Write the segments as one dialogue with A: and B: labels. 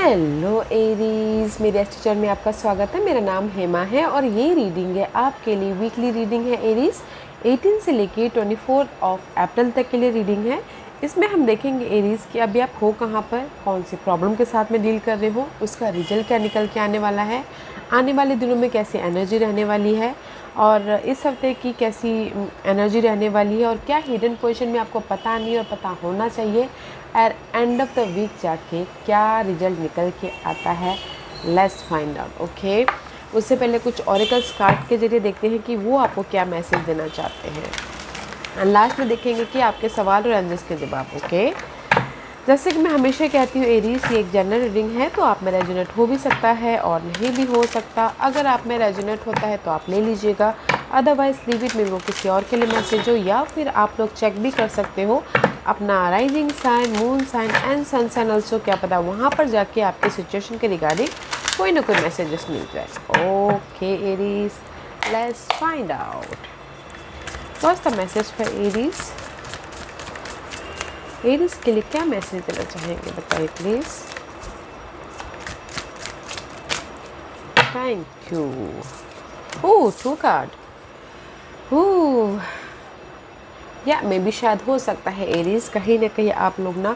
A: Hello Aries, मेरे astro channel में आपका स्वागत है। मेरा नाम हेमा है और ये रीडिंग है आपके लिए वीकली रीडिंग है एरीज। 18 से लेके 24 ऑफ अप्रैल तक के लिए रीडिंग है। इसमें हम देखेंगे एरीज कि अभी आप हो कहाँ पर, कौन सी प्रॉब्लम के साथ में डील कर रहे हो, उसका रिजल्ट क्या निकल के आने वाला है, आने वाले दिनों में कैसी एनर्जी रहने वाली है और इस हफ्ते की कैसी एनर्जी रहने वाली है और क्या हिडन पोजीशन में आपको पता नहीं और पता होना चाहिए। At end of the week जाके क्या रिजल्ट निकल के आता है, लेट्स फाइंड आउट। ओके, उससे पहले कुछ ऑरिकल्स कार्ड के जरिए देखते हैं कि वो आपको क्या मैसेज देना चाहते हैं एंड लास्ट में देखेंगे कि आपके सवाल और आंसर्स के जवाब। ओके, जैसे कि मैं हमेशा कहती हूँ एरीज, ये एक जनरल रीडिंग है तो आप में रेजोनेट हो भी सकता है और नहीं भी हो सकता। अगर आप में रेजोनेट होता है तो आप ले लीजिएगा, अदरवाइज लीव इट में वो किसी और के लिए मैसेज हो, या फिर आप लोग चेक भी कर सकते हो अपना rising sign, moon sign and sun sign also. क्या पता वहाँ पर जाके आपके सिचुएशन के रिगार्डिंग कोई ना कोई मैसेजेस मिल जाए। Okay Aries, let's find out what's the message for Aries. Aries के लिए क्या मैसेज देना चाहेंगे बताइए please. Thank you. Oh, 2 card. Oh या मे भी शायद हो सकता है एरीज, कहीं ना कहीं आप लोग ना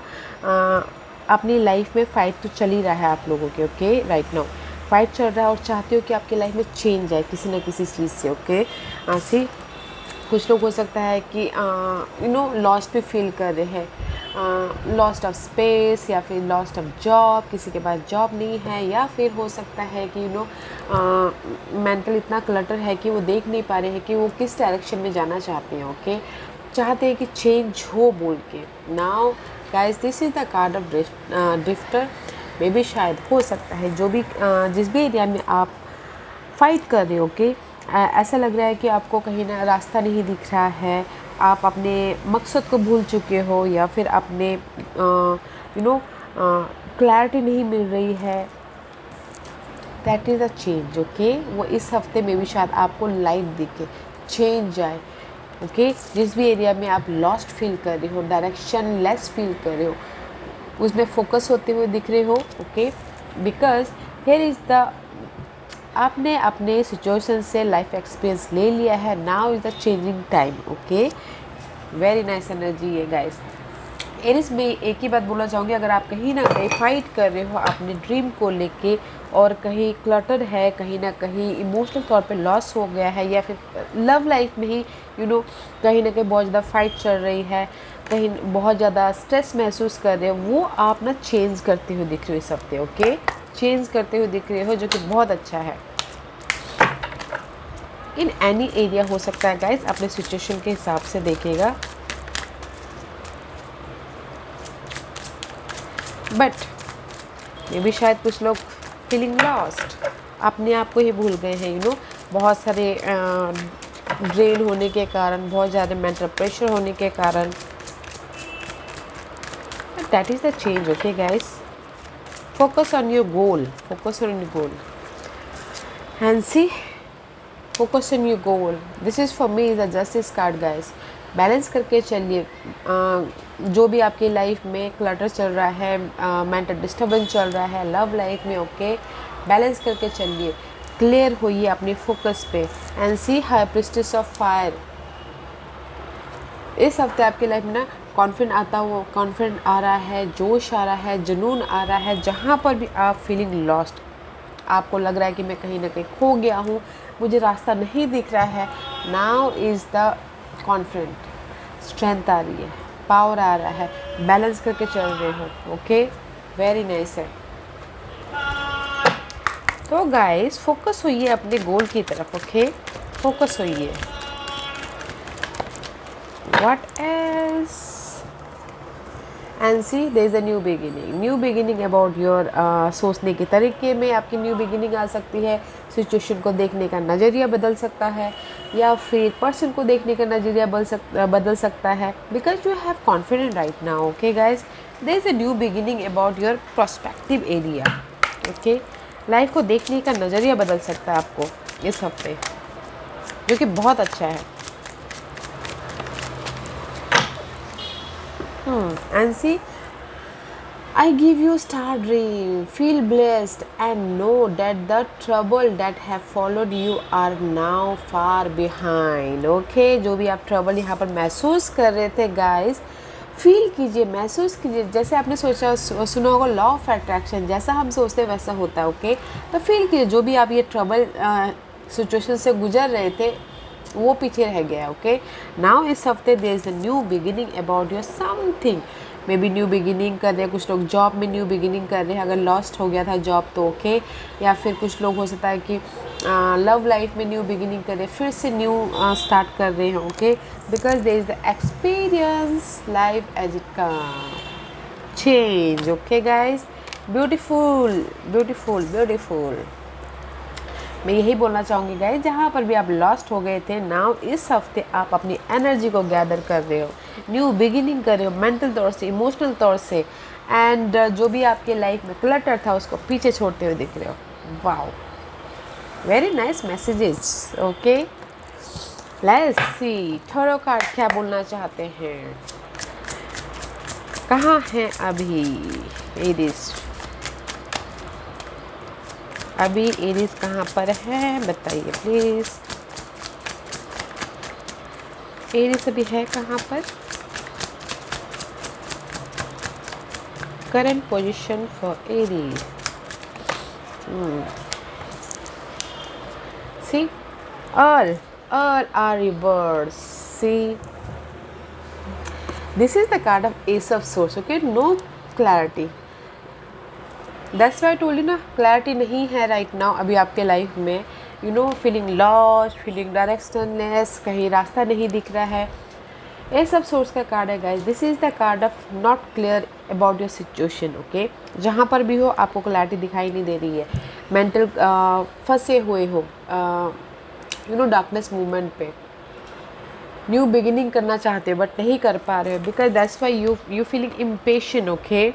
A: अपनी लाइफ में फ़ाइट तो चल ही रहा है आप लोगों के। ओके, राइट नाउ फाइट चल रहा है और चाहते हो कि आपकी लाइफ में चेंज आए किसी ना किसी चीज़ से। ओके, सी कुछ लोग हो सकता है कि लॉस्ट भी फील कर रहे हैं, लॉस्ट ऑफ स्पेस या फिर लॉस्ट ऑफ जॉब, किसी के पास जॉब नहीं है, या फिर हो सकता है कि मेंटल इतना क्लटर है कि वो देख नहीं पा रहे हैं कि वो किस डायरेक्शन में जाना चाहते हैं। ओके, चाहते हैं कि चेंज हो बोल के। Now guys, this is the card of drifter. मे भी शायद हो सकता है जो भी जिस भी एरिया में आप फाइट कर रहे हो। ओके, ऐसा लग रहा है कि आपको कहीं ना रास्ता नहीं दिख रहा है, आप अपने मकसद को भूल चुके हो, या फिर अपने क्लैरिटी नहीं मिल रही है। That is a change. Okay, वो इस हफ्ते में भी शायद आपको लाइट दिखे, चेंज आए। ओके, जिस भी एरिया में आप लॉस्ट फील कर रहे हो, डायरेक्शन लेस फील कर रहे हो, उसमें फोकस होते हुए दिख रहे हो। Okay, because here is the आपने अपने सिचुएशन से लाइफ एक्सपीरियंस ले लिया है। Now is the changing time. Okay, very nice energy है गाइस। एरिस में एक ही बात बोलना चाहूँगी, अगर आप कहीं ना कहीं फाइट कर रहे हो अपने ड्रीम को लेके और कहीं क्लटर है, कहीं ना कहीं इमोशनल तौर पे लॉस हो गया है, या फिर लव लाइफ में ही कहीं ना कहीं बहुत ज़्यादा फाइट चल रही है, कहीं बहुत ज़्यादा स्ट्रेस महसूस कर रहे हो, वो आप ना चेंज करते हुए दिख रहे हो इस हफ्ते। ओके, चेंज करते हुए दिख रहे हो, जो कि बहुत अच्छा है। इन एनी एरिया हो सकता है गाइस, अपने सिचुएशन के हिसाब से देखिएगा। बट ये भी शायद कुछ लोग फीलिंग लॉस्ट, अपने आप को ही भूल गए हैं। बहुत सारे ड्रेन होने के कारण, बहुत ज़्यादा मेंटल प्रेशर होने के कारण। That is the change. Okay guys, focus on your goal, focus on your goal. Hansi, focus on your goal. This is for me is the justice card guys. Balance करके चलिए, जो भी आपकी life में clutter चल रहा है, mental disturbance चल रहा है लव लाइफ में। ओके, बैलेंस करके चलिए, क्लियर होइए अपने फोकस पे। And see high priestess of fire. इस हफ्ते आपकी लाइफ में ना कॉन्फिडेंट आता हुआ, कॉन्फिडेंट आ रहा है, जोश आ रहा है, जुनून आ रहा है। जहाँ पर भी आप फीलिंग लॉस्ट, आपको लग रहा है कि मैं कहीं ना कहीं खो गया हूँ, मुझे रास्ता नहीं दिख रहा है, now is the confident, strength आ रही है, पावर आ रहा है, बैलेंस करके चल रहे हो। ओके, वेरी नाइस है। तो गाइस, फोकस होइए अपने गोल की तरफ। ओके, फोकस होइए। What else? And see there is a new beginning. New beginning about your सोचने के तरीके में आपकी न्यू बिगिनिंग आ सकती है। सिचुएशन को देखने का नज़रिया बदल सकता है, या फिर पर्सन को देखने का नज़रिया बदल सकता है, because you have confident right now. Okay guys, there is a new beginning about your prospective area. Okay, life को देखने का नज़रिया बदल सकता है आपको इस हफ्ते, जो कि बहुत अच्छा है। And see I give you star dream, feel blessed and know that the trouble that have followed you are now far behind. Okay, जो भी आप ट्रबल यहाँ पर महसूस कर रहे थे गाइस, फील कीजिए, महसूस कीजिए। जैसे आपने सोचा सुना होगा लॉ ऑफ अट्रैक्शन, जैसा हम सोचते हैं वैसा होता है। ओके, तो फील कीजिए जो भी आप ये ट्रबल सिचुएशन से गुजर रहे थे वो पीछे रह गया। ओके, नाउ इस हफ्ते there is a new beginning about your something. Maybe new beginning कर रहे हैं कुछ लोग, जॉब में न्यू बिगिनिंग कर रहे हैं, अगर लॉस्ट हो गया था जॉब तो ओके, या फिर कुछ लोग हो सकता है कि लव लाइफ में न्यू बिगिनिंग कर रहे हैं, फिर से न्यू स्टार्ट कर रहे हैं। Okay, because there is the experience life as it come change. Okay guys, beautiful beautiful beautiful. मैं यही बोलना चाहूँगी गाइस, जहाँ पर भी आप लॉस्ट हो गए थे, नाउ इस हफ्ते आप अपनी एनर्जी को गैदर कर रहे हो, न्यू बिगिनिंग कर रहे हो, मेंटल तौर से, इमोशनल तौर से, एंड जो भी आपके लाइफ में क्लटर था उसको पीछे छोड़ते हुए दिख रहे हो। Wow, very nice messages. Okay, let's see tarot card क्या बोलना चाहते हैं, कहाँ हैं अभी एरीज, अभी एरीज कहाँ पर है बताइए प्लीज़। एरीज अभी है कहाँ पर, current position for Aries. See all are reversed. See, this is the card of Ace of Swords. Okay, no clarity. That's why I told you ना, clarity नहीं है right now अभी आपके लाइफ में। You know, feeling lost, feeling directionless, कहीं रास्ता नहीं दिख रहा है। Ace of Swords का कार्ड है guys. This is the card of not clear about your situation. Okay, जहाँ पर भी हो आपको क्लैरिटी दिखाई नहीं दे रही है, मेंटल फंसे हुए हो, यू नो डार्कनेस मूवमेंट पे, न्यू बिगिनिंग करना चाहते हो बट नहीं कर पा रहे हो, because that's why you feeling impatient. Okay,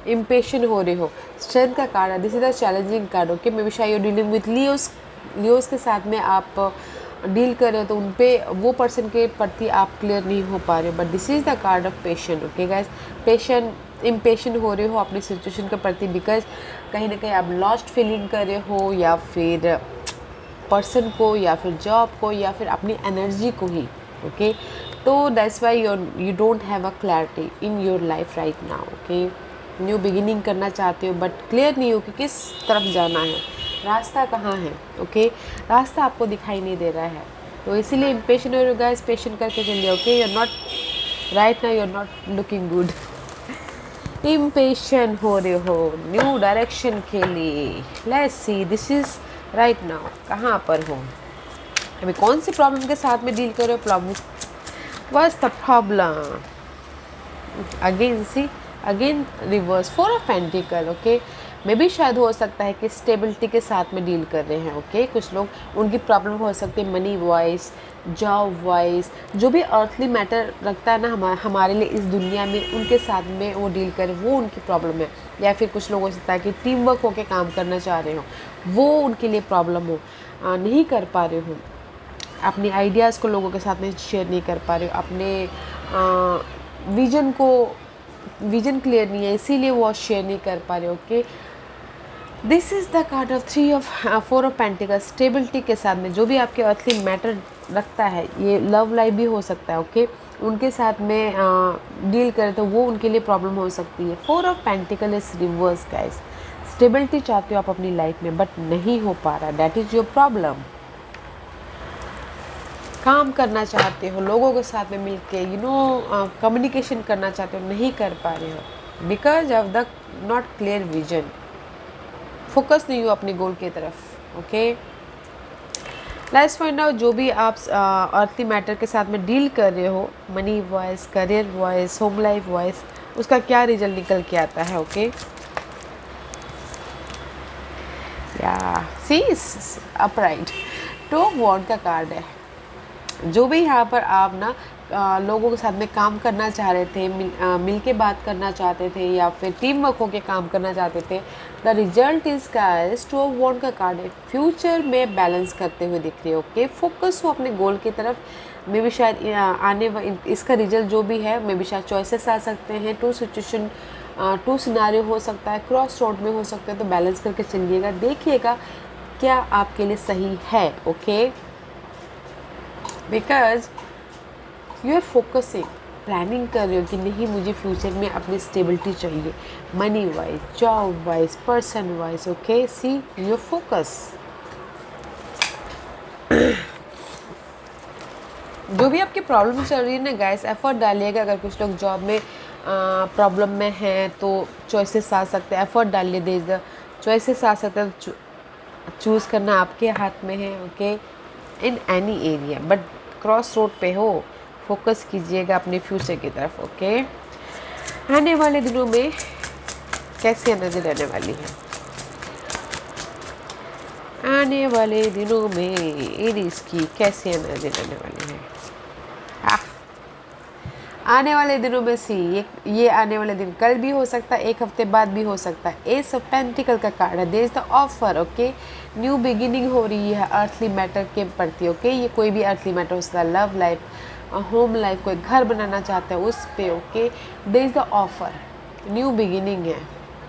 A: impatient हो रहे हो। स्ट्रेंथ का कार्ड है, this is the challenging card. Okay, may be शायद यू डीलिंग विथ लियोस के साथ में आप डील कर रहे हो, तो उन पे वो पर्सन के प्रति आप क्लियर नहीं हो पा रहे हो, but this is the card of patient. Okay guys, patient impatient हो रहे हो अपनी सिचुएशन के प्रति, बिकॉज कहीं ना कहीं आप लॉस्ट फीलिंग कर रहे हो, या फिर पर्सन को, या फिर जॉब को, या फिर अपनी एनर्जी को ही। ओके, तो that's why you don't have a clarity in your life right now. Okay, new beginning करना चाहते हो बट क्लियर नहीं हो कि किस तरफ जाना है, रास्ता कहाँ है। ओके, रास्ता आपको दिखाई नहीं दे रहा है, तो इसीलिए इम्पेशेंट हो रहे हो गाइस, पेशेंट करके चलिए। Okay, you are not right now, you are not looking good, impatient हो रहे हो न्यू डायरेक्शन के लिए। Let's see this is right now कहाँ पर हो, अभी कौन सी प्रॉब्लम के साथ में डील कर रहे हो, problem what's the problem. Again see, again reverse, 4 of pentacle. Okay, मे भी शायद हो सकता है कि स्टेबिलिटी के साथ में डील कर रहे हैं। ओके, कुछ लोग उनकी प्रॉब्लम हो सकती है मनी वाइज, जॉब वाइज, जो भी अर्थली मैटर रखता है ना हमारे लिए इस दुनिया में, उनके साथ में वो डील करें, वो उनकी प्रॉब्लम है। या फिर कुछ लोग हो सकता है कि टीम वर्क होकर काम करना चाह रहे हो, वो उनके लिए प्रॉब्लम हो, नहीं कर पा रहे हो, अपनी आइडियाज़ को लोगों के साथ में शेयर नहीं कर पा रहे हो, अपने विजन क्लियर नहीं है इसीलिए वो शेयर नहीं कर पा रहे हो। Okay, this is the card of 4 of pentacle, stability के साथ में जो भी आपके अर्थली मैटर रखता है, ये लव लाइफ भी हो सकता है। ओके, उनके साथ में डील करें तो वो उनके लिए प्रॉब्लम हो सकती है। 4 of pentacle is reverse guys, stability चाहते हो आप अपनी लाइफ में बट नहीं हो पा रहा, दैट इज़ योर प्रॉब्लम। काम करना चाहते हो लोगों के साथ में मिलके, यू नो कम्युनिकेशन करना चाहते हो, नहीं कर पा रहे हो because of the not clear vision, focus नहीं हो अपने गोल की तरफ। ओके, लेट्स फाइंड आउट जो भी आप अर्थली मैटर के साथ में डील कर रहे हो, money wise, career wise, home life wise, उसका क्या रिजल्ट निकल के आता है। ओके, या सी अपराइट, 2 ऑफ वॉन्ड का कार्ड है। जो भी यहाँ पर आप ना लोगों के साथ में काम करना चाह रहे थे, मिल के बात करना चाहते थे, या फिर टीम वर्क होकर काम करना चाहते थे, the result is guys 2 of wand का कार्ड है। फ्यूचर में बैलेंस करते हुए दिख रहे हो। ओके, फोकस हो अपने गोल की तरफ, मे भी शायद इसका रिजल्ट जो भी है, मे भी शायद चॉइसेस आ सकते हैं, 2 सिचुएशन टू सिनारियो हो सकता है, क्रॉस रोड में हो सकता है, तो बैलेंस करके चलिएगा, देखिएगा क्या आपके लिए सही है। Okay, because you are focusing, planning कर रहे हो कि नहीं मुझे फ्यूचर में अपनी स्टेबिलिटी चाहिए, money wise, job wise, person wise. Okay, see your focus. जो भी आपकी प्रॉब्लम चल रही है ना गाइस, एफर्ट डालिएगा। अगर कुछ लोग जॉब में प्रॉब्लम में हैं तो चॉइसेस आ सकते हैं, एफर्ट डालिए, दे चॉइसेस आ सकते हैं, चूज़ करना आपके हाथ में है। Okay, in any area, but cross road पे हो, फोकस कीजिएगा अपने फ्यूचर की तरफ। ओके, आने वाले दिनों में कैसी एनर्जी रहने वाली है? आने वाले दिनों में एरीज की कैसी एनर्जी रहने वाली है? आने वाले दिनों में सी ये आने वाले दिन कल भी हो सकता है, एक हफ्ते बाद भी हो सकता है। एस ऑफ पेंटिकल का कार्ड है, there is the offer. Okay, new beginning हो रही है अर्थली मैटर के प्रति। ओके, ये कोई भी अर्थली मैटर हो सकता है, लव लाइफ, होम लाइफ, कोई घर बनाना चाहता है उस पे। Okay, there is the offer, new beginning है।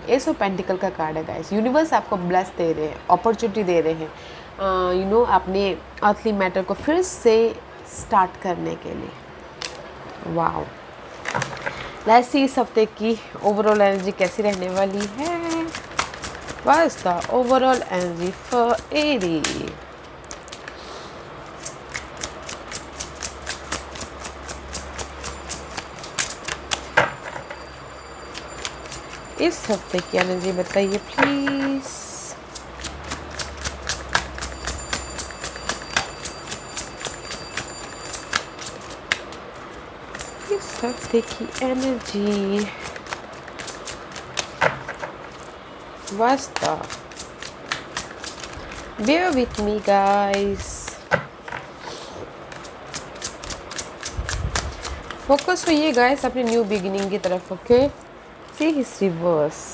A: एस ऑफ पेंटिकल का कार्ड है गाइस, यूनिवर्स आपको ब्लेस दे रहे हैं, अपॉर्चुनिटी दे रहे हैं, यू नो, अपने अर्थली मैटर को फिर से स्टार्ट करने के लिए। वाओ, लेट्स सी इस हफ्ते की ओवरऑल एनर्जी कैसी रहने वाली है। What the overall energy for Aries? इस हफ्ते की एनर्जी बताइए प्लीज। इस हफ्ते की एनर्जी वास्ता, bear with me guys, focus होइए गाइस अपने न्यू बिगिनिंग की तरफ। Okay, see his reverse.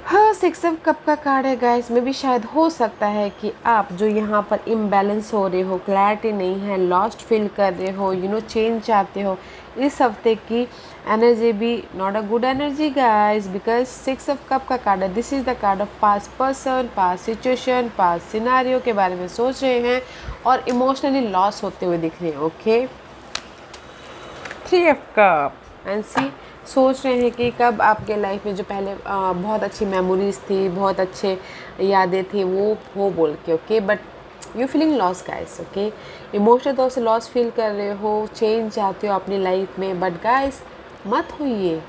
A: हाँ, 6 ऑफ कप का कार्ड है गाइस, में भी शायद हो सकता है कि आप जो यहाँ पर इम्बैलेंस हो रहे हो, क्लैरिटी नहीं है, लॉस्ट फील कर रहे हो, यू नो, चेंज चाहते हो। इस हफ्ते की एनर्जी भी not a good energy guys, because 6 of cup का कार्ड है। This is the card of past person, past situation, past scenario के बारे में सोच रहे हैं और इमोशनली लॉस होते हुए दिख रहे हैं। ओके, 3 ऑफ कप एंड सी, सोच रहे हैं कि कब आपके लाइफ में जो पहले बहुत अच्छी मेमोरीज थी, बहुत अच्छे यादें थी, वो हो बोल के। Okay, but you feeling loss guys. Okay, emotional तौर से लॉस फील कर रहे हो, चेंज चाहते हो अपनी लाइफ में, बट गाइस मत होइए,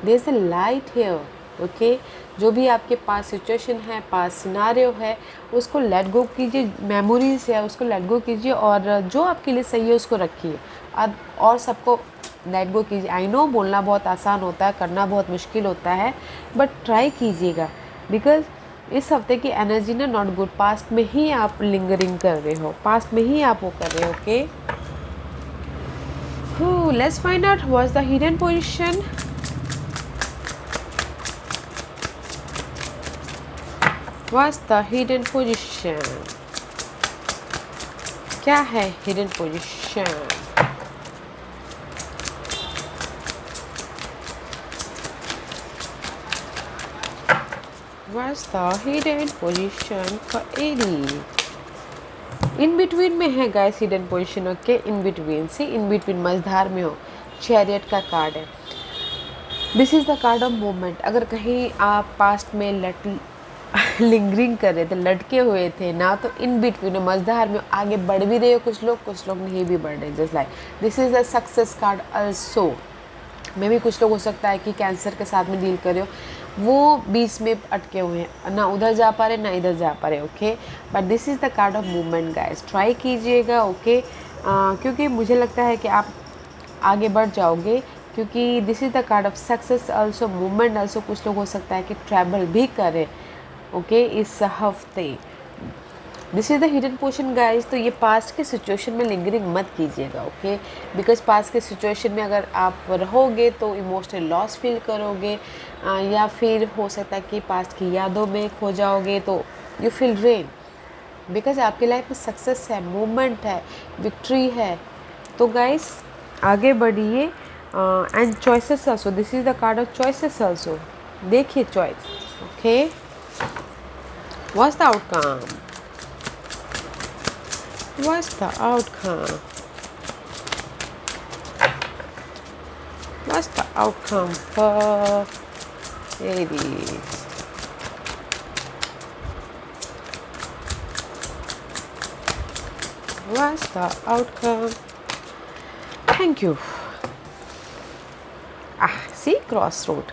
A: there is a light here. Okay, जो भी आपके पास सिचुएशन है, पास सिनारियो है, उसको लेट गो कीजिए, मेमोरीज है उसको लेट गो कीजिए, और जो आपके लिए सही है उसको रखिए, और सबको लेट गो कीजिए। आई नो बोलना बहुत आसान होता है, करना बहुत मुश्किल होता है, बट ट्राई कीजिएगा, बिकॉज इस हफ्ते की एनर्जी ना नॉट गुड। पास्ट में ही आप लिंगरिंग कर रहे हो, पास्ट में ही आप वो कर रहे हो। Okay, let's find out what's the hidden position. What's the hidden position? क्या है hidden position? What's the hidden position for Aries? In between में है guys hidden position. Okay, in between से, इन बिटवीन मझधार में हो। चैरियट का card है, this is the card of movement. अगर कहीं आप पास्ट में लिंगरिंग कर रहे थे, लटके हुए थे ना, तो इन बिटवीन मझधार में आगे बढ़ भी रहे हो कुछ लोग नहीं भी बढ़ रहे। Just like this is the success card also. में भी कुछ लोग हो सकता है कि कैंसर के साथ में डील कर रहे हो, वो बीच में अटके हुए हैं, ना उधर जा पा रहे ना इधर जा पा रहे। Okay, but this is the card of movement guys, try कीजिएगा। ओके, क्योंकि मुझे लगता है कि आप आगे बढ़ जाओगे, क्योंकि this is the card of success also, movement also. कुछ लोग हो सकता है कि ट्रैवल भी करें। ओके, इस हफ्ते this is the hidden portion guys. तो ये पास्ट के सिचुएशन में लिंगरिंग मत कीजिएगा। ओके, बिकॉज पास्ट के सिचुएशन में अगर आप रहोगे तो इमोशनल लॉस फील करोगे, या फिर हो सकता है कि पास्ट की यादों में खो जाओगे, तो यू फील ड्रेन। बिकॉज आपकी लाइफ में सक्सेस है, मूवमेंट है, विक्ट्री है। तो गाइस आगे बढ़िए, and choices also. This is the card of choices also. देखिए choice. Okay. What's the outcome? What's the outcome? What's the outcome for Aries? What's the outcome? Thank you. See, crossroad.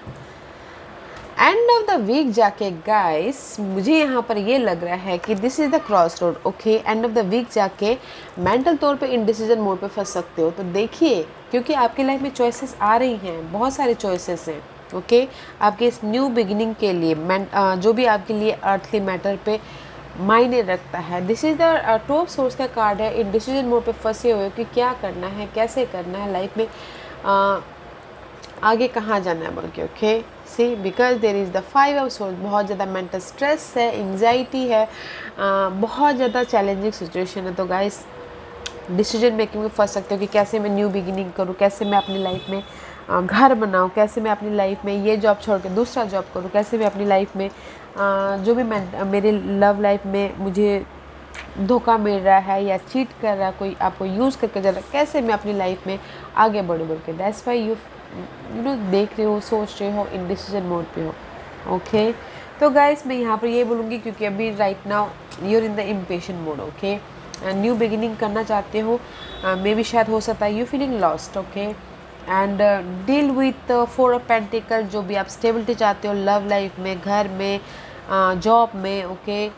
A: End of the week जाके guys मुझे यहाँ पर ये लग रहा है कि this is the crossroad. Okay, end of the week जाके मेंटल तौर पे इनडिसीजन मोड पे फंस सकते हो. तो देखिए, क्योंकि आपकी लाइफ में चॉइसेस आ रही हैं, बहुत सारे चॉइसेस हैं. ओके, आपके इस न्यू बिगिनिंग के लिए जो भी आपके लिए अर्थली मैटर पे मायने रखता है. This is the two of source का कार्ड है. इनडिसीजन मोड पे फंसे हुए कि क्या करना है, कैसे करना है लाइफ में, आगे कहाँ जाना है बोल के. Okay, see, because there is the 5 of source. बहुत ज़्यादा मेंटल स्ट्रेस है, एंग्जाइटी है, बहुत ज़्यादा चैलेंजिंग सिचुएशन है. तो गाइस डिसीजन मेकिंग में फंस सकते हो कि कैसे मैं न्यू बिगिनिंग करूँ, कैसे मैं अपनी लाइफ में घर बनाऊँ, कैसे मैं अपनी लाइफ में ये जॉब छोड़ के दूसरा जॉब करूँ, कैसे मैं अपनी लाइफ में जो भी मेरे लव लाइफ में मुझे धोखा मिल रहा है या चीट कर रहा है कोई, आपको यूज़ करके जा रहा है, कैसे मैं अपनी लाइफ में आगे बढ़ूँ बोल के. दैट्स वाई यू नो देख रहे हो, सोच रहे हो, इन डिसीजन मोड पे हो. ओके, तो गाइस मैं यहाँ पर ये बोलूँगी क्योंकि अभी right now you're in the impatient mode. Okay, new beginning करना चाहते हो, मे भी शायद हो सकता है you feeling lost. Okay, and deal with 4 of pentacle. जो भी आप स्टेबिलिटी चाहते हो लव लाइफ में, घर में, जॉब में. ओके,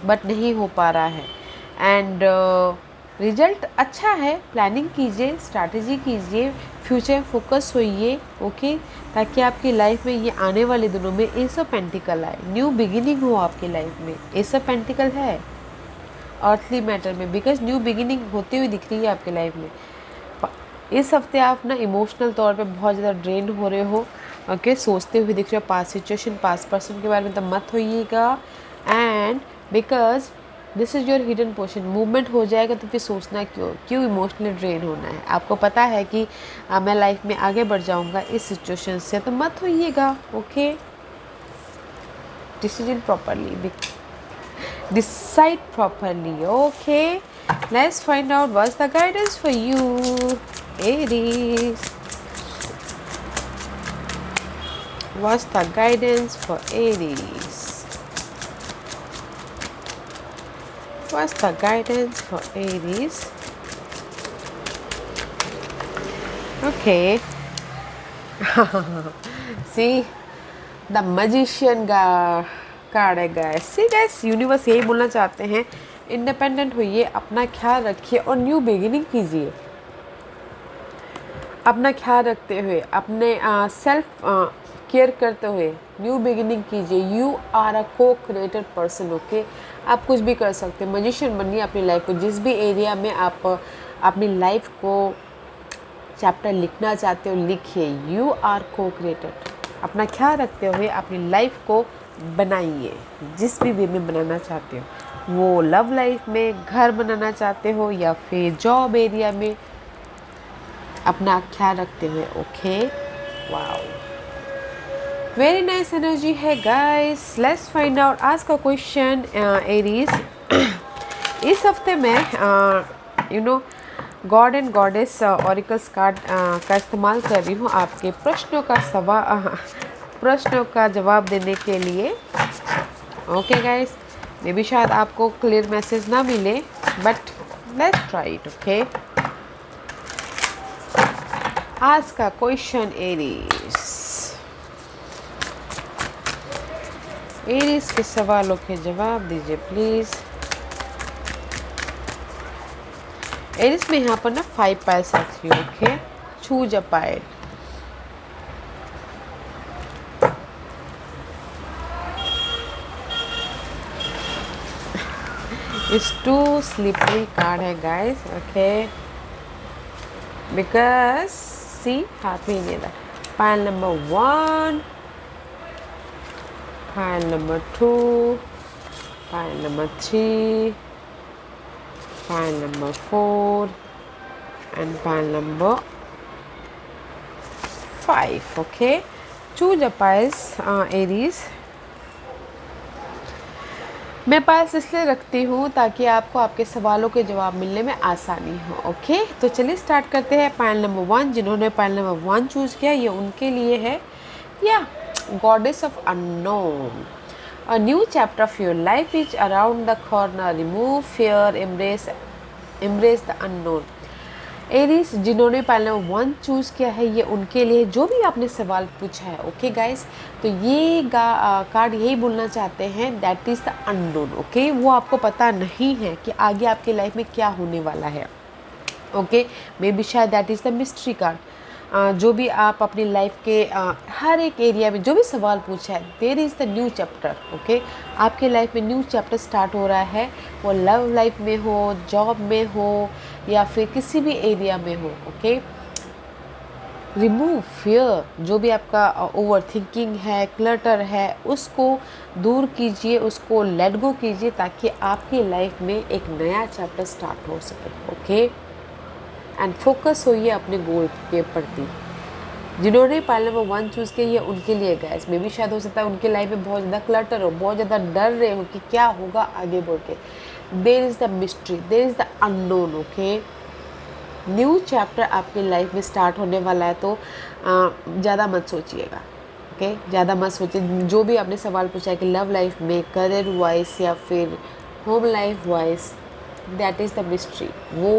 A: बट नहीं हो पा रहा है. एंड रिजल्ट अच्छा है. प्लानिंग कीजिए, स्ट्रैटेजी कीजिए, फ्यूचर फोकस होइए. ओके, ताकि आपकी लाइफ में ये आने वाले दिनों में एस ऑफ पेंटिकल आए, न्यू बिगिनिंग हो आपकी लाइफ में. एस ऑफ पेंटिकल है अर्थली मैटर में, बिकॉज न्यू बिगिनिंग होती हुई दिख रही है आपकी लाइफ में. इस हफ्ते आप ना इमोशनल तौर पे बहुत ज़्यादा ड्रेन हो रहे हो. ओके, सोचते हुए दिख रहे हो पास्ट सिचुएशन, पास्ट पर्सन के बारे में, तो मत होइएगा. And because this is your hidden portion. Movement हो जाएगा तो फिर सोचना क्यों इमोशनली ड्रेन होना है. आपको पता है कि मैं लाइफ में आगे बढ़ जाऊंगा इस सिचुएशन से, तो मत होइएगा. Okay, decision properly, decide properly. Okay, let's find out what's the guidance for you Aries. What's the guidance for Aries? What's the guidance for Aries? Okay. See, the magician card है guys. See guys, universe यही बोलना चाहते हैं, independent होइए, अपना ख्याल रखिए और न्यू बिगिनिंग कीजिए. अपना ख्याल रखते हुए, अपने सेल्फ केयर करते हुए न्यू बिगिनिंग कीजिए. यू आर अ को क्रिएटेड पर्सन. ओके, आप कुछ भी कर सकते हैं. मजिशियन बनिए अपनी लाइफ को. जिस भी एरिया में आप अपनी लाइफ को चैप्टर लिखना चाहते हो लिखिए. यू आर को क्रिएटेड. अपना ख्याल रखते हुए अपनी लाइफ को बनाइए, जिस भी वे में बनाना चाहते हो. वो लव लाइफ में, घर बनाना चाहते हो, या फिर जॉब एरिया में, अपना ख्याल रखते हुए. Okay, wow, very nice energy है गाइस. लेट्स फाइंड आउट आज का क्वेश्चन. एरीज, इस हफ्ते में you know God and goddess auricles card का इस्तेमाल कर रही हूँ आपके प्रश्नों का जवाब देने के लिए. ओके गाइस, मे बी शायद आपको क्लियर मैसेज ना मिले, but let's try it. Okay, आज का क्वेश्चन एरीज के सवालों के जवाब दीजिए प्लीज. एरीज में यहाँ पर ना 5 पाइल्स रखी हूँ. Okay, choose a pile. It's too slippery card है गाइस. ओके, बिकॉज सी हाथ में नहीं रहा. Pile number 1, pile number 2, pile number 3, pile number 4 and pile number 5. Okay, choose a piles, Aries. मैं पास इसलिए रखती हूँ ताकि आपको आपके सवालों के जवाब मिलने में आसानी हो। ओके, तो चलिए स्टार्ट करते हैं। पाइल नंबर 1, जिन्होंने पाइल नंबर 1 चूज़ किया, ये उनके लिए है या goddess of unknown. A new chapter of your life is around the corner, remove fear, embrace the unknown. Aries, जिन्होंने पाइल नंबर 1 चूज़ किया है, ये उनके लिए जो भी आपने सवाल पूछा है। ओके गाइस, तो ये कार्ड यही बोलना चाहते हैं, that is the unknown. Okay, वो आपको पता नहीं है कि आगे आपके लाइफ में क्या होने वाला है। ओके, मे बी शायद that is the mystery card. जो भी आप अपनी लाइफ के हर एक एरिया में जो भी सवाल पूछा है, there is the new chapter. Okay, आपके लाइफ में न्यू चैप्टर स्टार्ट हो रहा है, वो लव लाइफ में हो, जॉब में हो, या फिर किसी भी एरिया में हो। ओके, रिमूव फियर, जो भी आपका ओवर थिंकिंग है, क्लटर है, उसको दूर कीजिए, उसको लेट गो कीजिए, ताकि आपकी लाइफ में एक नया चैप्टर स्टार्ट हो सके। ओके, एंड फोकस होइए अपने गोल के प्रति। जिन्होंने पाइल नंबर 1 चूज़ किया, ये उनके लिए गाइस। मे भी शायद हो सकता है उनके लाइफ में बहुत ज़्यादा क्लटर हो, बहुत ज़्यादा डर रहे हो कि क्या होगा आगे बढ़ के। There is the mystery, there is the unknown. Okay, new chapter आपकी लाइफ में स्टार्ट होने वाला है, तो ज़्यादा मत सोचिएगा। ओके, ज़्यादा मत सोचिए। जो भी आपने सवाल पूछा है कि लव लाइफ में, करियर वाइज, या फिर home life wise, that is the mystery. वो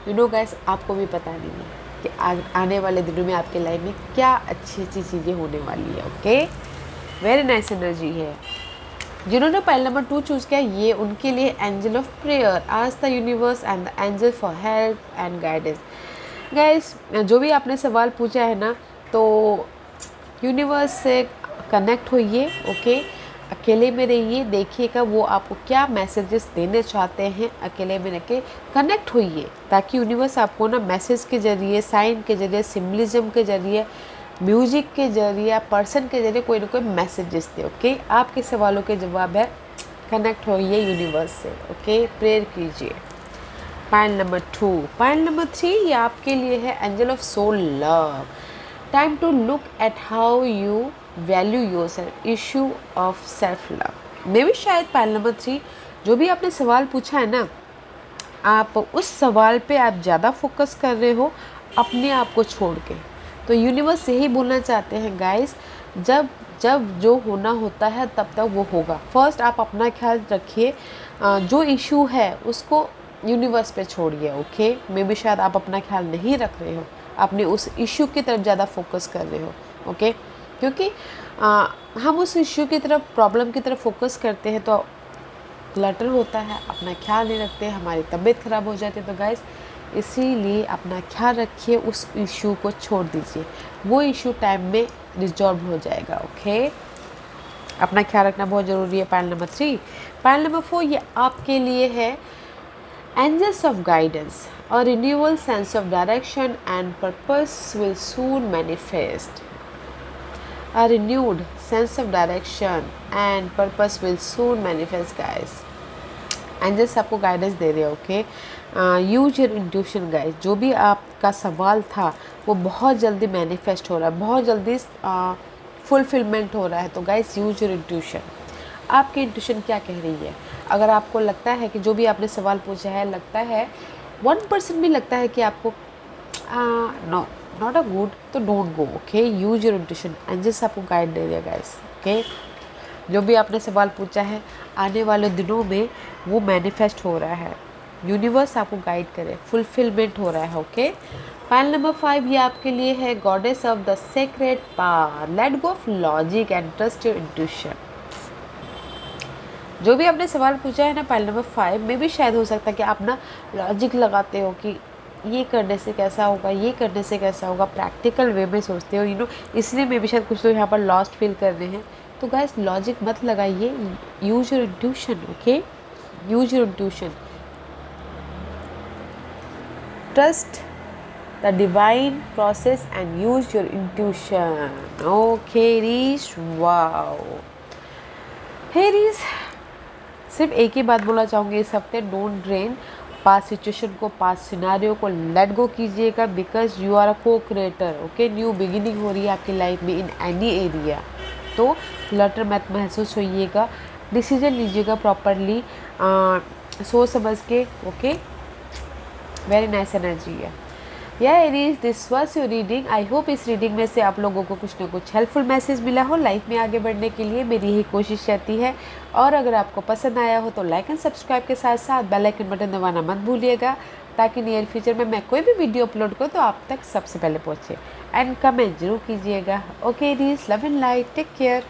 A: यू नो गाइस, आपको भी पता नहीं है कि आने वाले दिनों में आपके लाइफ में क्या अच्छी अच्छी चीज़ें होने वाली है। ओके, वेरी नाइस एनर्जी है। जिन्होंने पाइल नंबर 2 चूज़ किया, ये उनके लिए angel of prayer, ask the universe and the angel for help and guidance. Guys, जो भी आपने सवाल पूछा है ना, तो यूनिवर्स से कनेक्ट होइए। ओके, अकेले में रहिए, देखिएगा वो आपको क्या मैसेजेस देने चाहते हैं। अकेले में रह के कनेक्ट होइए, ताकि यूनिवर्स आपको ना मैसेज के ज़रिए, साइन के ज़रिए, सिम्बलिज्म के ज़रिए, म्यूजिक के ज़रिए, पर्सन के ज़रिए कोई ना कोई मैसेजेस दे। ओके, आपके सवालों के जवाब है, कनेक्ट होइए यूनिवर्स से। ओके, प्रेयर कीजिए। पाइल नंबर 2, पाइल नंबर 3, ये आपके लिए है angel of soul love. Time to look at how you value yourself, issue of self love. मे भी शायद पाइल नंबर 3, जो भी आपने सवाल पूछा है ना, आप उस सवाल पे आप ज़्यादा फोकस कर रहे हो अपने आप को छोड़ के। तो यूनिवर्स यही बोलना चाहते हैं गाइस, जब जब जो होना होता है तब तक वो होगा। फर्स्ट आप अपना ख्याल रखिए, जो इशू है उसको यूनिवर्स पे छोड़िए। ओके, मे भी शायद आप अपना ख्याल नहीं रख रहे हो, अपने उस इशू की तरफ ज़्यादा फोकस कर रहे हो। ओके, क्योंकि हम उस इशू की तरफ, प्रॉब्लम की तरफ फोकस करते हैं तो क्लटर होता है, अपना ख्याल नहीं रखते, हमारी तबीयत ख़राब हो जाती है। तो गाइस, इसीलिए अपना ख्याल रखिए, उस इशू को छोड़ दीजिए, वो इशू टाइम में रिजॉल्व हो जाएगा। ओके, अपना ख्याल रखना बहुत ज़रूरी है। पाइल नंबर 3, पाइल नंबर 4, ये आपके लिए है एंजल्स ऑफ गाइडेंस, और renewal sense of direction and purpose will soon manifest. A renewed sense of direction and purpose will soon manifest, guys. Angels आपको गाइडेंस दे रहे हैं। Okay, use your intuition guys. जो भी आपका सवाल था वो बहुत जल्दी मैनिफेस्ट हो रहा है, बहुत जल्दी फुलफिलमेंट हो रहा है। तो गाइस, यूज योर इंट्यूशन। आपकी इंट्यूशन क्या कह रही है? अगर आपको लगता है कि जो भी आपने सवाल पूछा है, लगता है 1% भी लगता है कि आपको नो नॉट अ गुड, तो don't go. Okay, use your intuition. Angels आपको गाइड दे रही है गाइस। ओके, जो भी आपने सवाल पूछा है, आने वाले दिनों में वो मैनिफेस्ट हो रहा है। यूनिवर्स आपको गाइड करे, फुलफिलमेंट हो रहा है। ओके, पाइल नंबर 5, ये आपके लिए है goddess of the secret power, let go of logic and trust your intuition. जो भी आपने सवाल पूछा है ना, पाइल नंबर 5 में भी शायद हो सकता है कि आप ना लॉजिक लगाते हो कि ये करने से कैसा होगा, ये करने से कैसा होगा, प्रैक्टिकल वे में सोचते हो, इसलिए मे भी शायद कुछ लोग यहाँ पर लॉस्ट फील कर रहे हैं। तो गाइस, लॉजिक मत लगाइए, use your intuition. Okay, use your intuition, trust the divine process and use your intuition. Okay Aries, wow Aries, सिर्फ एक ही बात बोलना चाहूँगी इस हफ्ते, डोंट ड्रेन पास सिचुएशन को, पास सिनारियो को लेट गो कीजिएगा, बिकॉज यू आर अ को क्रिएटर। ओके, न्यू बिगिनिंग हो रही है आपकी लाइफ में इन एनी एरिया। तो फ्लटर मत महसूस होइएगा, डिसीजन लीजिएगा प्रॉपरली, सोच समझ के। ओके, वेरी नाइस एनर्जी है। या Aries, this was your reading. I hope इस रीडिंग में से आप लोगों को कुछ ना कुछ हेल्पफुल मैसेज मिला हो लाइफ में आगे बढ़ने के लिए। मेरी यही कोशिश रहती है। और अगर आपको पसंद आया हो तो लाइक एंड सब्सक्राइब के साथ साथ बेल आइकन बटन दबाना मत भूलिएगा, ताकि नियर फ्यूचर में मैं कोई भी वीडियो अपलोड करूँ तो आप तक सबसे पहले पहुँचे। एंड कमेंट जरूर कीजिएगा। Okay Aries, love and light, take care.